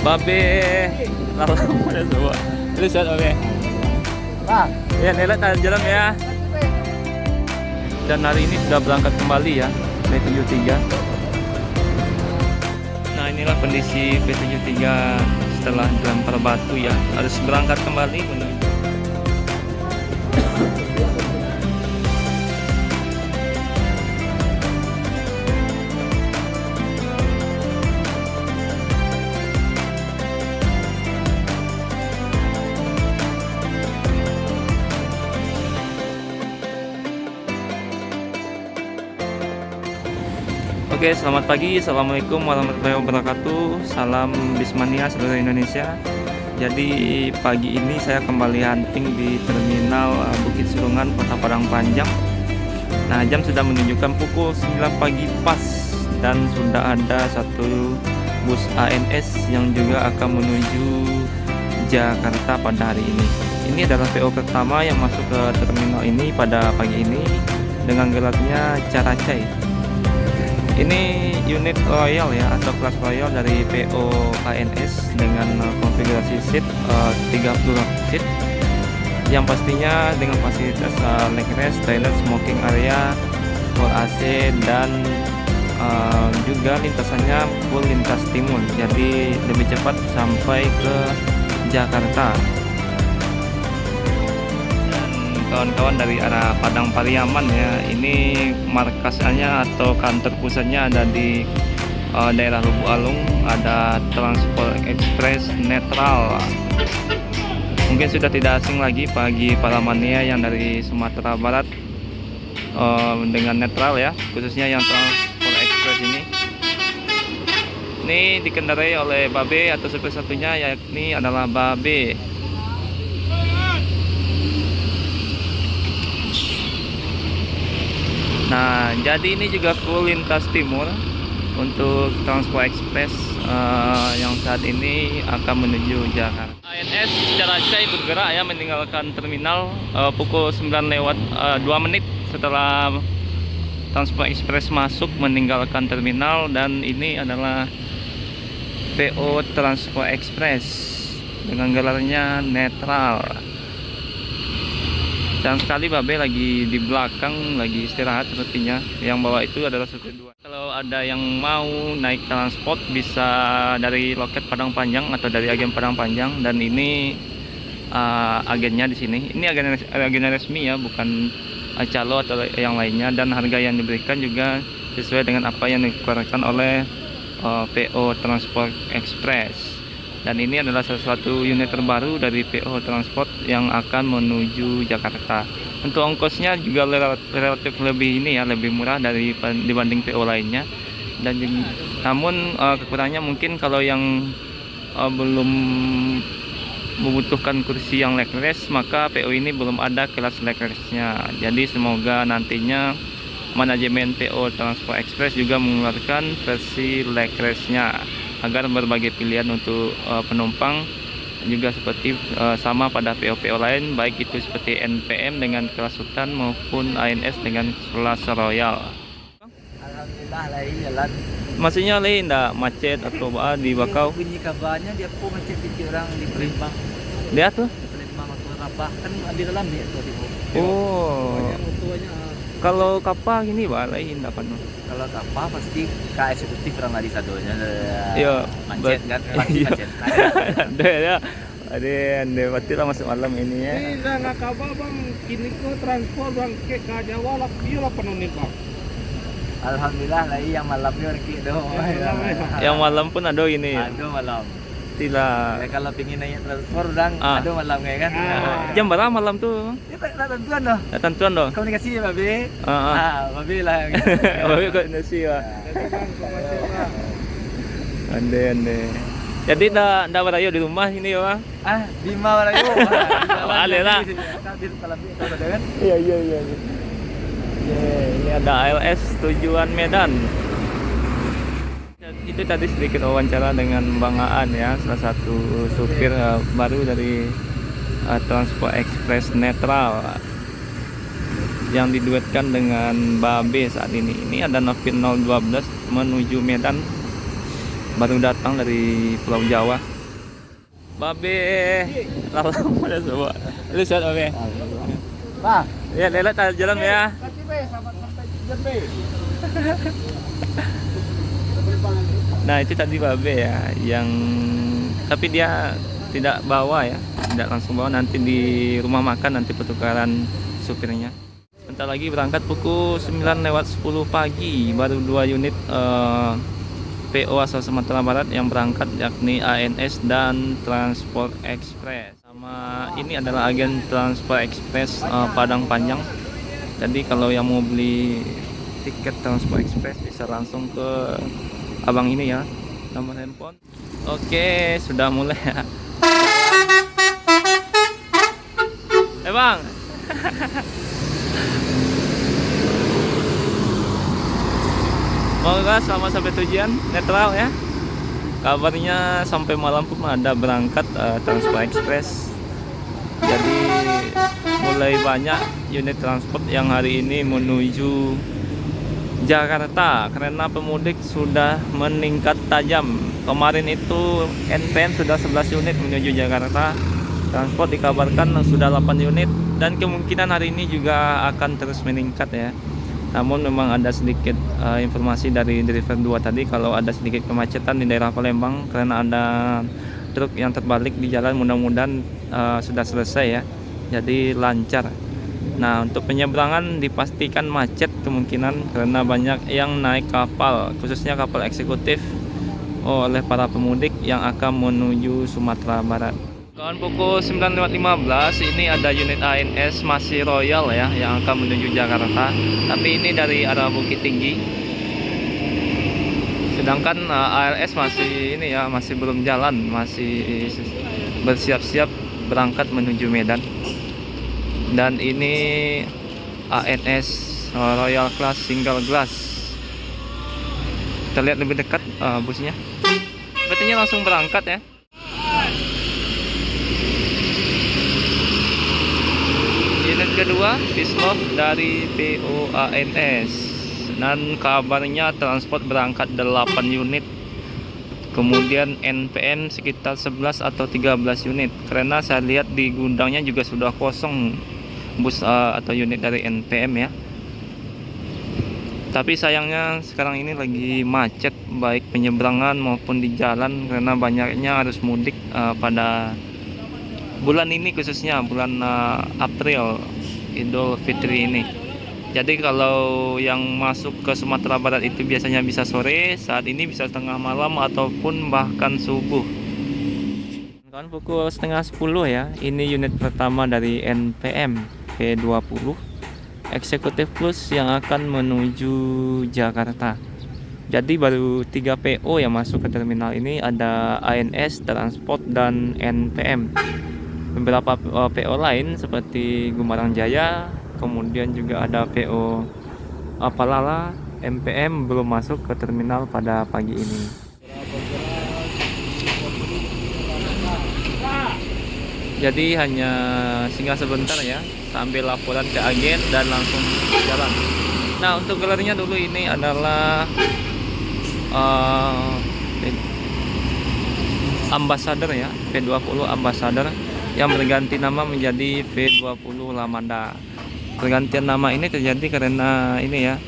Babe, lalang pada semua. Terus lihat Babe. Bang, Ya, Nelat jalan ya. Dan hari ini sudah berangkat kembali ya, V73. Nah, inilah kondisi V73 setelah dilempar batu ya. Harus berangkat kembali menuju. Oke, selamat pagi. Assalamualaikum warahmatullahi wabarakatuh. Salam Bismania seluruh Indonesia. Jadi pagi ini saya kembali hunting di terminal Bukit Surungan, Kota Padang Panjang. Nah, jam sudah menunjukkan pukul 9 pagi pas dan sudah ada satu bus ANS yang juga akan menuju Jakarta pada hari ini. Ini adalah PO pertama yang masuk ke terminal ini pada pagi ini dengan gelarnya Caracay. Ini unit Royal ya, atau kelas Royal dari PO ANS dengan konfigurasi seat 30 seat yang pastinya dengan fasilitas legress, toilet, smoking area, full AC, dan juga lintasannya full lintas timur, jadi lebih cepat sampai ke Jakarta. Kawan-kawan dari arah Padang Pariaman ya, ini markasnya atau kantor pusatnya ada di daerah Lubuk Alung. Ada Transport Express Netral. Mungkin sudah tidak asing lagi bagi para mania yang dari Sumatera Barat dengan Netral ya, khususnya yang Transport Express ini dikendarai oleh Babe atau supir satunya, yakni adalah Babe. Nah, jadi ini juga full lintas timur untuk Transport Express yang saat ini akan menuju Jakarta. ANS Caracay bergerak ya, meninggalkan terminal pukul 9 lewat 2 menit setelah Transport Express masuk meninggalkan terminal. Dan ini adalah PO Transport Express dengan gelarnya Netral. Dan sekali Babe lagi di belakang, lagi istirahat sepertinya. Yang bawa itu adalah supir dua. Kalau ada yang mau naik transport bisa dari loket Padang Panjang atau dari agen Padang Panjang. Dan ini agennya di sini. Ini agen resmi ya, bukan calo atau yang lainnya. Dan harga yang diberikan juga sesuai dengan apa yang dikeluarkan oleh PO Transport Express. Dan ini adalah salah satu unit terbaru dari PO Transport yang akan menuju Jakarta. Untuk ongkosnya juga relatif lebih lebih murah dibanding PO lainnya. Dan namun kekurangannya mungkin kalau yang belum membutuhkan kursi yang legress, maka PO ini belum ada kelas legressnya. Jadi semoga nantinya manajemen PO Transport Express juga mengeluarkan versi legressnya, agar berbagai pilihan untuk penumpang juga seperti sama pada PO-PO lain, baik itu seperti NPM dengan kelas Sultan maupun ANS dengan kelas Royal. alhamdulillah lah jalan. Maksudnya lain enggak macet atau di Bakau? Bunyi kabarnya dia pun macet di orang di Palembang. Dia tuh? Di Palembang atau Rabah kan di dalam dia tuh di bawah. Oh. Kalau kapal gini Pak, lain enggak penuh. Kalau kapal pasti ke eksekutif orang lagi sadonya. Iya, macet kan? Iya. Macet. Ada ya. Ada pasti lah masuk malam ini ya. Ini dana kabel bang, kini ke transport bang ke Jawa lah, iya lah penuh bang. Alhamdulillah lah yang malamnya rezeki doang. Yang malam pun ada ini. Aduh malam. Tidak. Ya, kalau pingin naik transport dan aduh malam kayak kan. Jam berapa malam tuh? Ya tak tentuan doh. Ya, tentuan dong. Komunikasi ya Babe. Babe lah. Babe kok Indonesia. Ande. Jadi ndak berayo di rumah ini ya, Bang? Bima Melayu. Ada lah. Iya. Ini ada ALS tujuan Medan. Itu tadi sedikit wawancara dengan Bang Aan ya, salah satu supir baru dari Transport Express Netral yang diduetkan dengan Babe saat ini. Ini ada Novin 012 menuju Medan, baru datang dari Pulau Jawa. Babe. Lalang pada semua. Lu sehat Babe. Bah, Ya, lelet jalan ya. Kaki be, selamat sampai tujuan be. Nah, itu tadi Babe ya, yang tapi dia tidak bawa ya, tidak langsung bawa, nanti di rumah makan nanti pertukaran supirnya. Bentar lagi berangkat pukul 9:10 pagi, baru 2 unit PO asal Sumatera Barat yang berangkat, yakni ANS dan Transport Express. Sama ini adalah agen Transport Express Padang Panjang. Jadi kalau yang mau beli tiket Transport Express bisa langsung ke abang ini ya, nomor handphone. Oke, sudah mulai ya. Bang. Semoga selamat sampai tujuan, netral ya. Kabarnya sampai malam pun ada berangkat Transport Express. Jadi mulai banyak unit transport yang hari ini menuju Jakarta karena pemudik sudah meningkat tajam. Kemarin itu NPM sudah 11 unit menuju Jakarta. Transport dikabarkan sudah 8 unit dan kemungkinan hari ini juga akan terus meningkat ya. Namun memang ada sedikit informasi dari driver 2 tadi kalau ada sedikit kemacetan di daerah Palembang karena ada truk yang terbalik di jalan. Mudah-mudahan sudah selesai ya. Jadi lancar. Nah, untuk penyeberangan dipastikan macet kemungkinan karena banyak yang naik kapal, khususnya kapal eksekutif oleh para pemudik yang akan menuju Sumatera Barat. Kawan, pukul 9:15 ini ada unit ANS masih Royal ya yang akan menuju Jakarta, tapi ini dari arah Bukit Tinggi. Sedangkan ARS masih ini ya, masih belum jalan, masih bersiap-siap berangkat menuju Medan. Dan ini ANS Royal Class Single Glass. Kita lihat lebih dekat busnya. Sepertinya langsung berangkat ya. Unit kedua Pisloh dari PO ANS. Dan kabarnya transport berangkat 8 unit. Kemudian NPM sekitar 11 atau 13 unit. Karena saya lihat di gudangnya juga sudah kosong bus atau unit dari NPM ya. Tapi sayangnya sekarang ini lagi macet baik penyeberangan maupun di jalan karena banyaknya arus mudik pada bulan ini, khususnya bulan April, Idul Fitri ini. Jadi kalau yang masuk ke Sumatera Barat itu biasanya bisa sore, saat ini bisa tengah malam ataupun bahkan subuh. Kan pukul 9:30 ya. Ini unit pertama dari NPM P20 Eksekutif Plus yang akan menuju Jakarta. Jadi baru 3 PO yang masuk ke terminal ini, ada ANS, Transport, dan NPM. Beberapa PO lain seperti Gumarang Jaya, kemudian juga ada PO Palala, MPM belum masuk ke terminal pada pagi ini. Jadi hanya singgah sebentar ya, sambil laporan ke agen dan langsung jalan. Nah, untuk gelarnya dulu ini adalah Ambassador ya, P20 Ambassador yang berganti nama menjadi V20 Lamanda. Pergantian nama ini terjadi karena ini ya,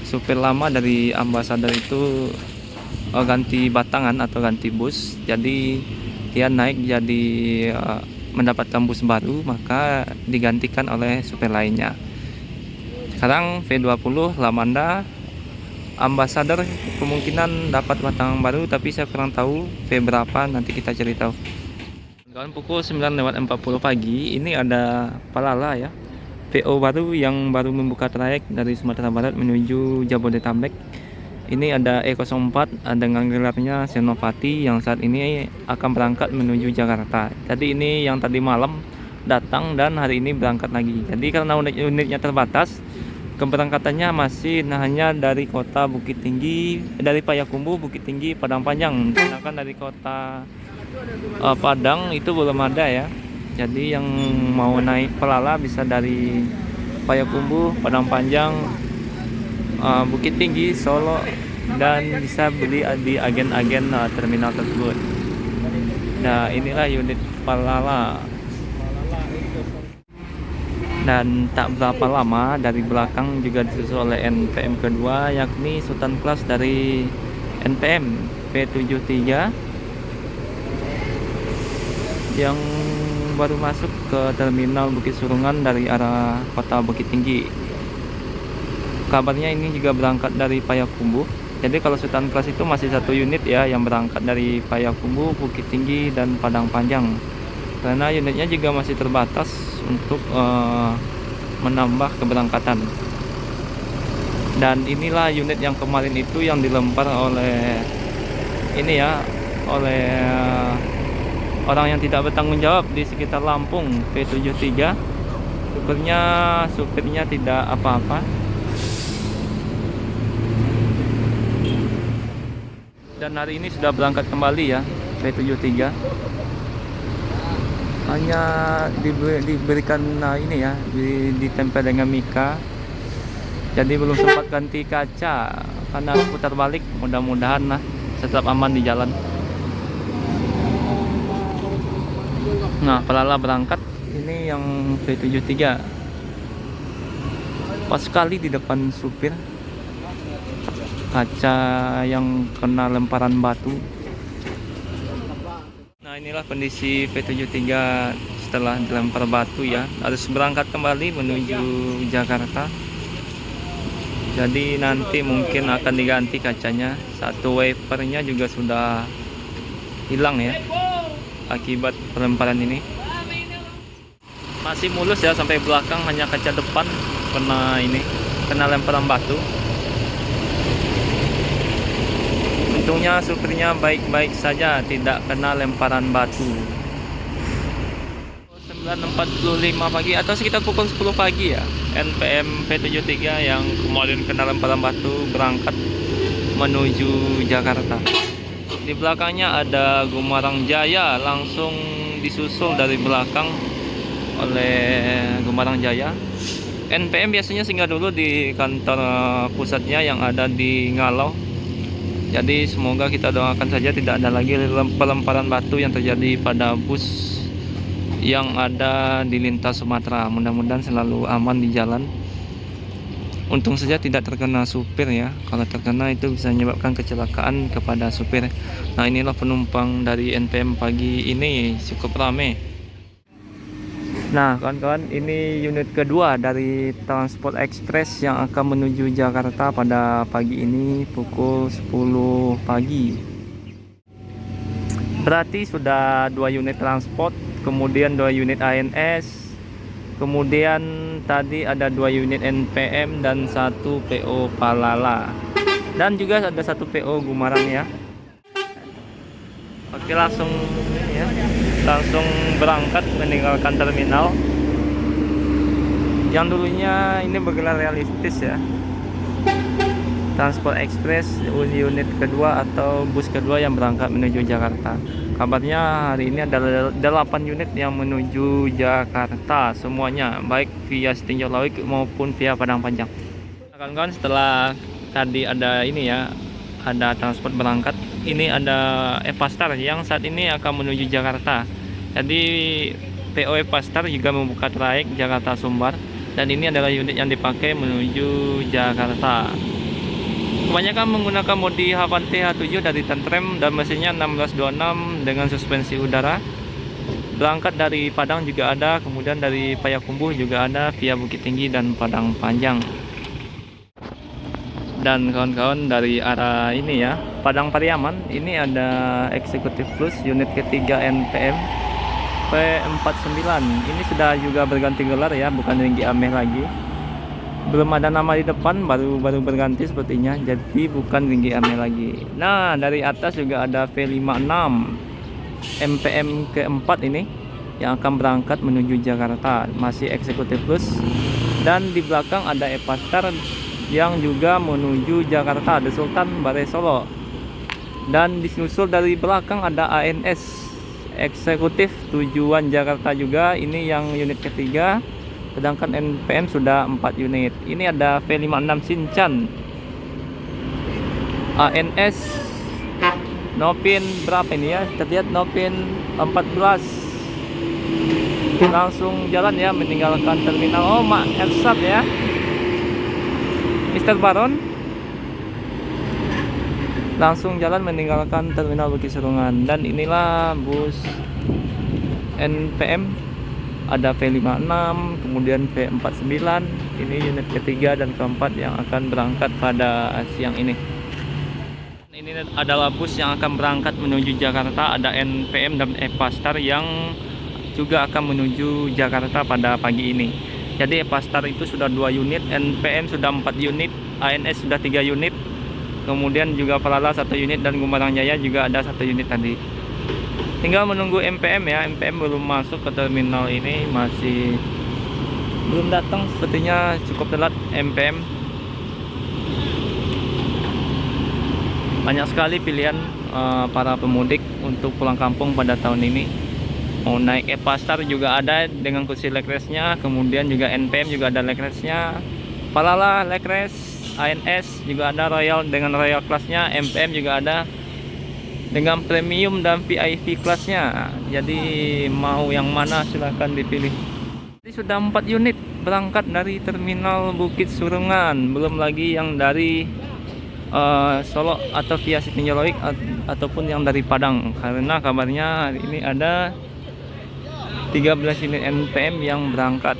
supir lama dari Ambassador itu ganti batangan atau ganti bus, jadi dia naik jadi mendapatkan bus baru, maka digantikan oleh supir lainnya. Sekarang V20 Lamanda Ambassador kemungkinan dapat batangan baru, tapi saya kurang tahu V berapa, nanti kita cari tahu. Kawan, pukul 9:40 pagi ini ada Palala ya, PO baru yang baru membuka trayek dari Sumatera Barat menuju Jabodetabek. Ini ada E04 dengan gelarnya Senopati yang saat ini akan berangkat menuju Jakarta. Jadi ini yang tadi malam datang dan hari ini berangkat lagi. Jadi karena unitnya terbatas, keberangkatannya masih hanya dari kota Bukit Tinggi, dari Payakumbuh, Bukit Tinggi, Padang Panjang. Sedangkan dari kota Padang itu belum ada ya. Jadi yang mau naik Palala bisa dari Payakumbuh, Padang Panjang, Bukit Tinggi, Solo, dan bisa beli di agen-agen terminal tersebut. Nah, inilah unit Palala. Malala itu. Dan tak berapa lama dari belakang juga disusul oleh NPM kedua, yakni Sultan Class dari NPM V73 yang baru masuk ke terminal Bukit Surungan dari arah kota Bukit Tinggi. Kabarnya ini juga berangkat dari Payakumbuh. Jadi kalau Sultan Class itu masih satu unit ya yang berangkat dari Payakumbuh, Bukit Tinggi, dan Padang Panjang. Karena unitnya juga masih terbatas untuk menambah keberangkatan. Dan inilah unit yang kemarin itu yang dilempar oleh ini ya, oleh orang yang tidak bertanggung jawab di sekitar Lampung, V73. Supirnya tidak apa-apa. Dan hari ini sudah berangkat kembali ya, V73. Hanya diberikan ini ya, ditempel dengan mika. Jadi belum sempat ganti kaca karena putar balik. Mudah-mudahan lah tetap aman di jalan. Nah, Palala berangkat. Ini yang V73. Pas sekali di depan supir, kaca yang kena lemparan batu. Nah, inilah kondisi V73 setelah dilempar batu ya. Harus berangkat kembali menuju Jakarta. Jadi nanti mungkin akan diganti kacanya. Satu wipernya juga sudah hilang ya akibat pelemparan ini. Masih mulus ya sampai belakang, hanya kaca depan kena lemparan batu. Untungnya supirnya baik-baik saja, tidak kena lemparan batu. 9.45 pagi atau sekitar pukul 10 pagi ya, NPM V73 yang kemarin kena lemparan batu berangkat menuju Jakarta. Di belakangnya ada Gumarang Jaya, langsung disusul dari belakang oleh Gumarang Jaya. NPM biasanya singgah dulu di kantor pusatnya yang ada di Ngalau. Jadi semoga kita doakan saja tidak ada lagi pelemparan batu yang terjadi pada bus yang ada di lintas Sumatera. Mudah-mudahan selalu aman di jalan. Untung saja tidak terkena supir ya. Kalau terkena itu bisa menyebabkan kecelakaan kepada supir. Nah, inilah penumpang dari NPM pagi ini cukup ramai. Nah, kawan-kawan, ini unit kedua dari Transport Express yang akan menuju Jakarta pada pagi ini pukul 10 pagi. Berarti sudah 2 unit transport, kemudian 2 unit ANS, kemudian tadi ada 2 unit NPM dan 1 PO Palala. Dan juga ada 1 PO Gumarang ya. Oke, langsung berangkat meninggalkan terminal yang dulunya ini bergelar realistis ya, Transport Express unit kedua atau bus kedua yang berangkat menuju Jakarta. Kabarnya hari ini ada 8 unit yang menuju Jakarta semuanya, baik via Setinjau Lawik maupun via Padang Panjang. Kawan-kawan, setelah tadi ada ini ya, ada transport berangkat, ini ada Epastar yang saat ini akan menuju Jakarta. Jadi PO Epastar juga membuka trayek Jakarta Sumbar, dan ini adalah unit yang dipakai menuju Jakarta. Kebanyakan menggunakan modi Havante H7 dari Tentrem dan mesinnya 1626 dengan suspensi udara. Berangkat dari Padang juga ada, kemudian dari Payakumbuh juga ada via Bukit Tinggi dan Padang Panjang. Dan kawan-kawan dari arah ini ya, Padang Pariaman, ini ada Executive Plus unit ketiga NPM P49. Ini sudah juga berganti gelar ya, bukan Ringgi Ameh lagi. Belum ada nama di depan, baru berganti sepertinya, jadi bukan Ringgi Ameh lagi. Nah, dari atas juga ada V56 MPM keempat ini yang akan berangkat menuju Jakarta, masih Executive Plus. Dan di belakang ada Epastar yang juga menuju Jakarta, The Sultan Bare Solo. Dan disusul dari belakang ada ANS Eksekutif tujuan Jakarta juga, ini yang unit ketiga. Sedangkan NPM sudah 4 unit. Ini ada V56 Shinchan, ANS Nopin berapa ini ya? Kita lihat Nopin 14. Langsung jalan ya meninggalkan terminal. Oh, Mak Ersat ya. Mr. Baron langsung jalan meninggalkan terminal Bukit Serungan. Dan inilah bus NPM, ada V56, kemudian V49. Ini unit ketiga dan keempat yang akan berangkat pada siang ini. Ini adalah bus yang akan berangkat menuju Jakarta. Ada NPM dan Epastar yang juga akan menuju Jakarta pada pagi ini. Jadi Epastar itu sudah 2 unit, NPM sudah 4 unit, ANS sudah 3 unit, kemudian juga Palala 1 unit, dan Gumarang Jaya juga ada 1 unit tadi. Tinggal menunggu MPM ya. MPM belum masuk ke terminal ini, masih belum datang, sepertinya cukup telat MPM. Banyak sekali pilihan para pemudik untuk pulang kampung pada tahun ini. Mau naik Epastar juga ada dengan kursi legrasnya, kemudian juga NPM juga ada legrasnya, Palala legras, ANS juga ada Royal dengan Royal kelasnya, MPM juga ada dengan premium dan VIP kelasnya. Jadi mau yang mana silahkan dipilih. Jadi sudah 4 unit berangkat dari terminal Bukit Serungan, belum lagi yang dari Solo atau via Sitinjoloik ataupun yang dari Padang, karena kabarnya hari ini ada 13 unit NPM yang berangkat.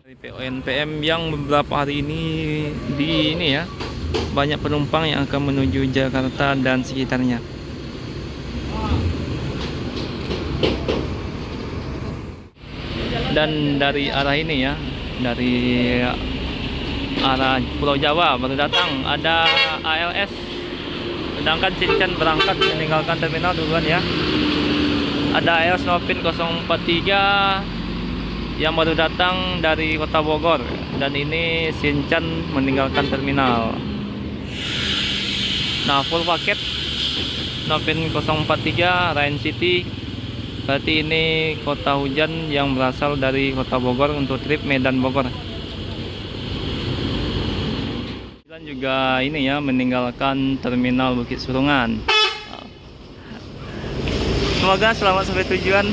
Dari PO NPM yang beberapa hari ini ya banyak penumpang yang akan menuju Jakarta dan sekitarnya. Dan dari arah ini ya, dari arah Pulau Jawa baru datang ada ALS, sedangkan Cincin berangkat meninggalkan terminal duluan ya. Ada ALS Nopin 043 yang baru datang dari Kota Bogor, dan ini Sinchan meninggalkan terminal. Nah, full paket Nopin 043 Rain City, berarti ini kota hujan yang berasal dari Kota Bogor untuk trip Medan Bogor. Dan juga ini ya meninggalkan terminal Bukit Serungan. Semoga selamat sampai tujuan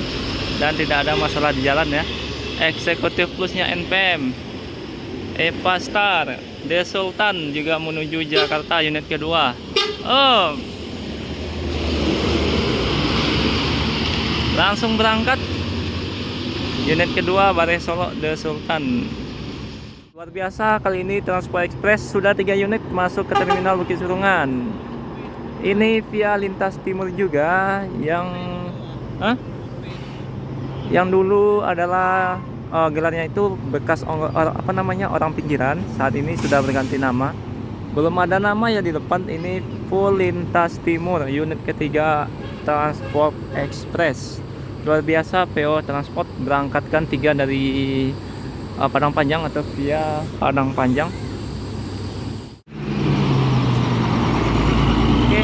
dan tidak ada masalah di jalan ya. Eksekutif plusnya NPM, Epastar, The Sultan juga menuju Jakarta unit kedua. Oh, langsung berangkat unit kedua Bare Solo The Sultan. Luar biasa, kali ini Transport Express sudah 3 unit masuk ke terminal Bukit Serungan. Ini via lintas timur juga yang dulu adalah gelarnya itu bekas orang pinggiran, saat ini sudah berganti nama. Belum ada nama ya di depan, ini full lintas timur unit ketiga Transport Express. Luar biasa, PO Transport berangkatkan 3 dari Padang Panjang atau via Padang Panjang. Oke,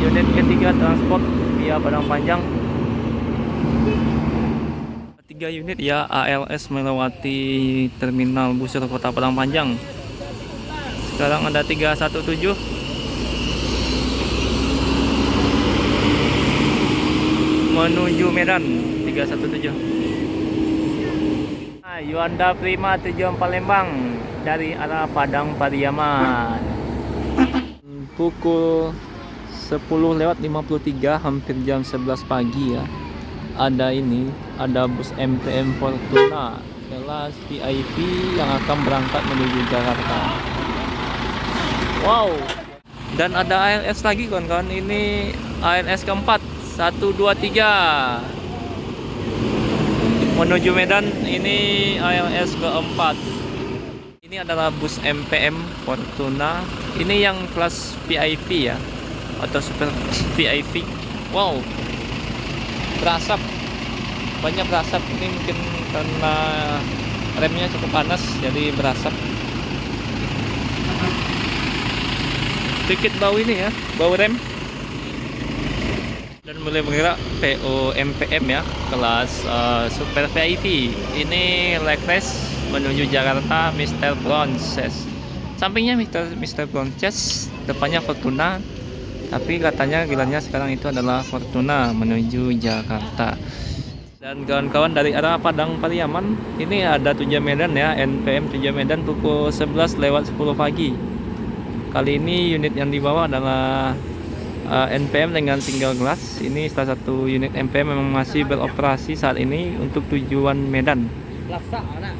unit ketiga Transport via Padang Panjang. 3 unit ya ALS melewati terminal Busur Kota Padang Panjang. Sekarang ada 317 menuju Medan 317. Nah, Yuanda Prima tujuan Palembang dari arah Padang Pariaman. Pukul 10:53, hampir jam 11 pagi ya. Ada bus MPM Fortuna kelas VIP yang akan berangkat menuju Jakarta. Wow. Dan ada ALS lagi kawan-kawan, ini ALS keempat 123 menuju Medan, ini ALS keempat. Ini adalah bus MPM Fortuna, ini yang kelas VIP ya, atau super VIP. Wow, berasap, banyak berasap. Ini mungkin karena remnya cukup panas jadi berasap. Sedikit bau ini ya, bau rem. Dan mulai bergerak PO MPM ya, kelas super VIP. Ini leg race menuju Jakarta, Mr. Bronze Sampingnya Mr. Bronces, depannya Fortuna. Tapi katanya gelarnya sekarang itu adalah Fortuna menuju Jakarta. Dan kawan-kawan dari arah Padang Pariaman, ini ada 7 Medan ya, NPM 7 Medan pukul 11:10 pagi. Kali ini unit yang dibawa adalah NPM dengan single glass. Ini salah satu unit NPM memang masih beroperasi saat ini untuk tujuan Medan. Lasa anak.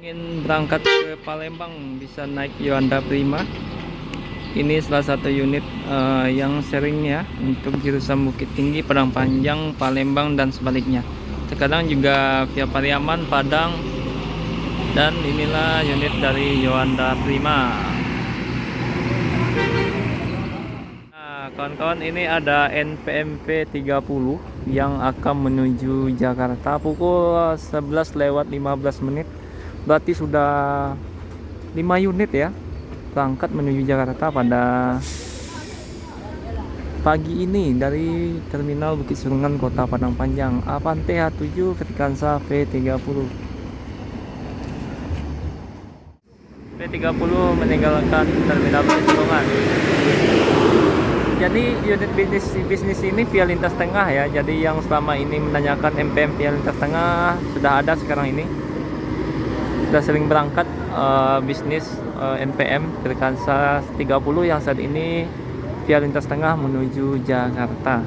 Ingin berangkat ke Palembang bisa naik Yuanda Prima. Ini salah satu unit yang sering ya untuk jurusan Bukit Tinggi, Padang Panjang, Palembang dan sebaliknya. Terkadang juga via Pariaman, Padang, dan inilah unit dari Yuanda Prima. Nah, kawan-kawan, ini ada NPMV 30 yang akan menuju Jakarta pukul 11:15. Berarti sudah 5 unit ya berangkat menuju Jakarta pada pagi ini dari Terminal Bukit Serungan Kota Padang Panjang. Avante H7 Frikansa V30. V30 meninggalkan Terminal Bukit Serungan. Jadi unit bisnis ini via lintas tengah ya. Jadi yang selama ini menanyakan MPM via lintas tengah sudah ada sekarang ini. Sudah sering berangkat bisnis NPM Frikansa 30 yang saat ini via lintas tengah menuju Jakarta.